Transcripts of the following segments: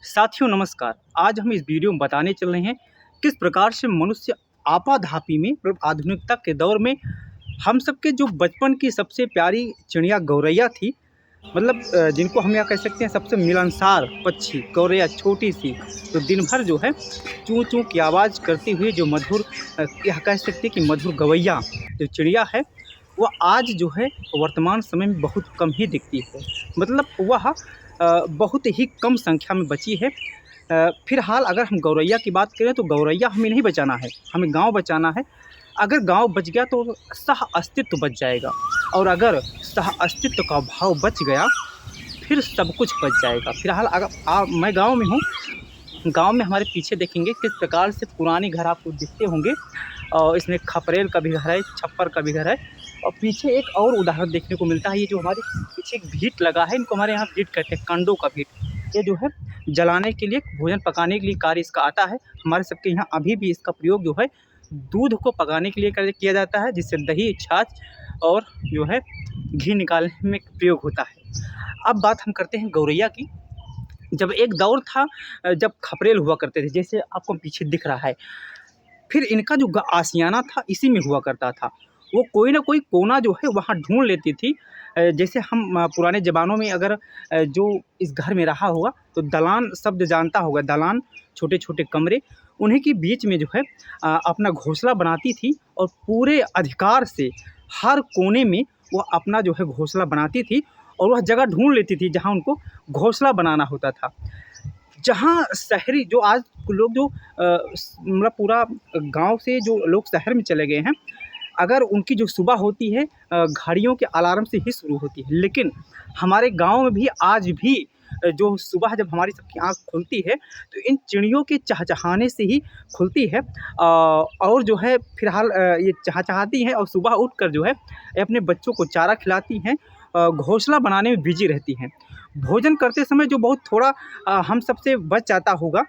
साथियों नमस्कार। आज हम इस वीडियो में बताने चल रहे हैं किस प्रकार से मनुष्य आपाधापी में मतलब आधुनिकता के दौर में हम सबके जो बचपन की सबसे प्यारी चिड़िया गौरैया थी, मतलब जिनको हम यहाँ कह सकते हैं सबसे मिलनसार पक्षी गौरैया छोटी सी, तो दिन भर जो है चूँ चूँ की आवाज़ करती हुई जो मधुर यह कह सकते हैं कि मधुर गवैया जो चिड़िया है वह आज जो है वर्तमान समय में बहुत कम ही दिखती है। मतलब वह बहुत ही कम संख्या में बची है। फिलहाल अगर हम गौरैया की बात करें तो गौरैया हमें नहीं बचाना है, हमें गांव बचाना है। अगर गांव बच गया तो सह अस्तित्व बच जाएगा, और अगर सह अस्तित्व का भाव बच गया फिर सब कुछ बच जाएगा। फिलहाल अगर मैं गांव में हूँ, गांव में हमारे पीछे देखेंगे किस प्रकार से पुराने घर आपको दिखते होंगे, और इसमें खपरेल का भी घर है, छप्पर का भी घर है, और पीछे एक और उदाहरण देखने को मिलता है। ये जो हमारे पीछे एक भीट लगा है, इनको हमारे यहाँ भीट कहते हैं, कंडों का भीट। ये जो है जलाने के लिए, भोजन पकाने के लिए कार्य इसका आता है। हमारे सबके यहाँ अभी भी इसका प्रयोग जो है दूध को पकाने के लिए किया जाता है, जिससे दही, छाछ और जो है घी निकालने में प्रयोग होता है। अब बात हम करते हैं गौरैया की। जब एक दौर था जब खपरेल हुआ करते थे, जैसे आपको पीछे दिख रहा है, फिर इनका जो आशियाना था इसी में हुआ करता था। वो कोई ना कोई कोना जो है वहाँ ढूंढ लेती थी। जैसे हम पुराने ज़मानों में अगर जो इस घर में रहा होगा तो दलान शब्द जानता होगा, दलान छोटे छोटे कमरे, उन्हीं के बीच में जो है अपना घोंसला बनाती थी, और पूरे अधिकार से हर कोने में वह अपना जो है घोंसला बनाती थी, और वह जगह ढूंढ लेती थी जहाँ उनको घोंसला बनाना होता था। जहाँ शहरी जो आज लोग जो मतलब पूरा गांव से जो लोग शहर में चले गए हैं, अगर उनकी जो सुबह होती है घड़ियों के अलार्म से ही शुरू होती है, लेकिन हमारे गांव में भी आज भी जो सुबह जब हमारी सबकी आँख खुलती है तो इन चिड़ियों के चहचहाने से ही खुलती है। और जो है फिलहाल ये चहचहाती हैं और सुबह उठकर जो है अपने बच्चों को चारा खिलाती हैं, घोंसला बनाने में बिजी रहती हैं। भोजन करते समय जो बहुत थोड़ा हम सबसे बच जाता होगा,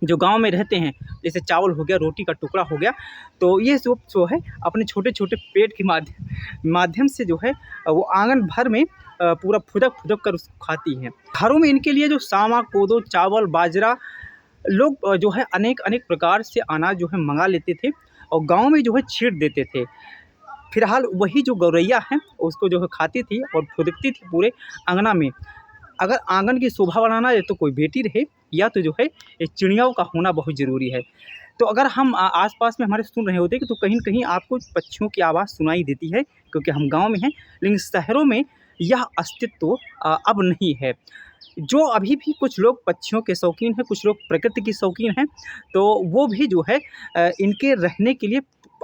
जो गांव में रहते हैं, जैसे चावल हो गया, रोटी का टुकड़ा हो गया, तो ये सब जो है अपने छोटे छोटे पेट के माध्यम से जो है वो आंगन भर में पूरा फुदक फुदक कर उसको खाती हैं। घरों में इनके लिए जो सामा, कोदो, चावल, बाजरा, लोग जो है अनेक अनेक प्रकार से अनाज जो है मंगा लेते थे और गांव में जो है छींट देते थे। फिलहाल वही जो गौरैया है उसको जो है खाती थी और फुदकती थी पूरे अंगना में। अगर आंगन की शोभा बढ़ाना है तो कोई बेटी रहे, या तो जो है ये चिड़ियाओं का होना बहुत ज़रूरी है। तो अगर हम आस-पास में हमारे सुन रहे होते तो कहीं न कहीं आपको पक्षियों की आवाज़ सुनाई देती है, क्योंकि हम गाँव में हैं। लेकिन शहरों में यह अस्तित्व अब नहीं है। जो अभी भी कुछ लोग पक्षियों के शौकीन हैं, कुछ लोग प्रकृति के शौकीन हैं, तो वो भी जो है इनके रहने के लिए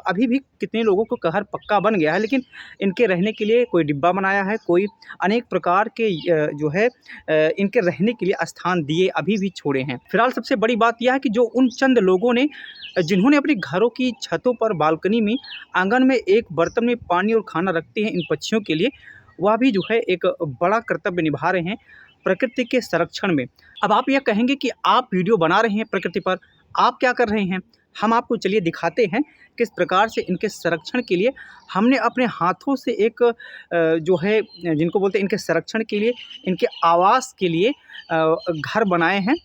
अभी भी कितने लोगों को घर पक्का बन गया है, लेकिन इनके रहने के लिए कोई डिब्बा बनाया है, कोई अनेक प्रकार के जो है इनके रहने के लिए स्थान दिए अभी भी छोड़े हैं। फिलहाल सबसे बड़ी बात यह है कि जो उन चंद लोगों ने जिन्होंने अपने घरों की छतों पर, बालकनी में, आंगन में एक बर्तन में पानी और खाना रखते हैं इन पक्षियों के लिए, वह भी जो है एक बड़ा कर्तव्य निभा रहे हैं प्रकृति के संरक्षण में। अब आप यह कहेंगे कि आप वीडियो बना रहे हैं प्रकृति पर, आप क्या कर रहे हैं? हम आपको चलिए दिखाते हैं किस प्रकार से इनके संरक्षण के लिए हमने अपने हाथों से एक जो है जिनको बोलते हैं इनके संरक्षण के लिए, इनके आवास के लिए घर बनाए हैं।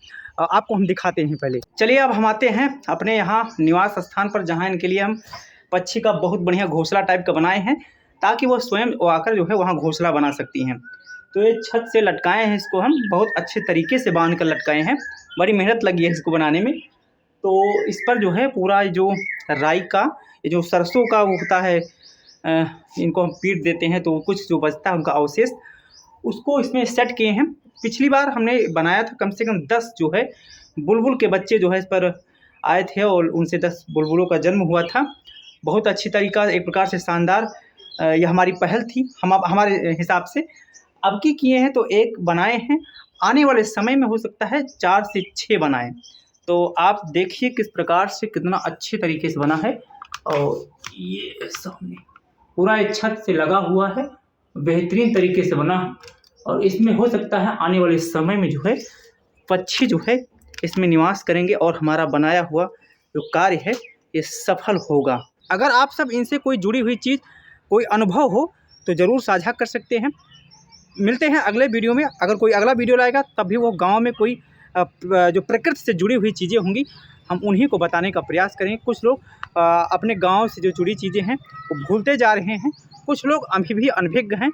आपको हम दिखाते हैं। पहले चलिए अब हम आते हैं अपने यहाँ निवास स्थान पर, जहाँ इनके लिए हम पक्षी का बहुत बढ़िया घोंसला टाइप का बनाए हैं, ताकि वो स्वयं आकर जो है वहाँ घोंसला बना सकती हैं। तो ये छत से लटकाए हैं, इसको हम बहुत अच्छे तरीके से बांध कर लटकाए हैं, बड़ी मेहनत लगी है इसको बनाने में। तो इस पर जो है पूरा जो राई का, ये जो सरसों का वो होता है, इनको हम पीट देते हैं तो कुछ जो बचता है उनका अवशेष, उसको इसमें सेट किए हैं। पिछली बार हमने बनाया था कम से कम 10 जो है बुलबुल के बच्चे जो है इस पर आए थे, और उनसे 10 बुलबुलों का जन्म हुआ था। बहुत अच्छी तरीका, एक प्रकार से शानदार यह हमारी पहल थी हमारे हिसाब से। अब की किए हैं तो 1 बनाए हैं, आने वाले समय में हो सकता है 4 से 6 बनाएं। तो आप देखिए किस प्रकार से कितना अच्छे तरीके से बना है, और ये सामने पूरा एक छत से लगा हुआ है, बेहतरीन तरीके से बना। और इसमें हो सकता है आने वाले समय में जो है पक्षी जो है इसमें निवास करेंगे, और हमारा बनाया हुआ जो कार्य है ये सफल होगा। अगर आप सब इनसे कोई जुड़ी हुई चीज़, कोई अनुभव हो तो ज़रूर साझा कर सकते हैं। मिलते हैं अगले वीडियो में। अगर कोई अगला वीडियो लाएगा तब भी वो गांव में कोई जो प्रकृति से जुड़ी हुई चीज़ें होंगी हम उन्हीं को बताने का प्रयास करेंगे। कुछ लोग अपने गांव से जो जुड़ी चीज़ें हैं वो भूलते जा रहे हैं, कुछ लोग अभी भी अनभिज्ञ हैं,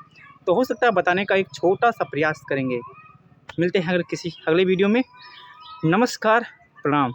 तो हो सकता है बताने का एक छोटा सा प्रयास करेंगे। मिलते हैं अगर किसी अगले वीडियो में। नमस्कार, प्रणाम।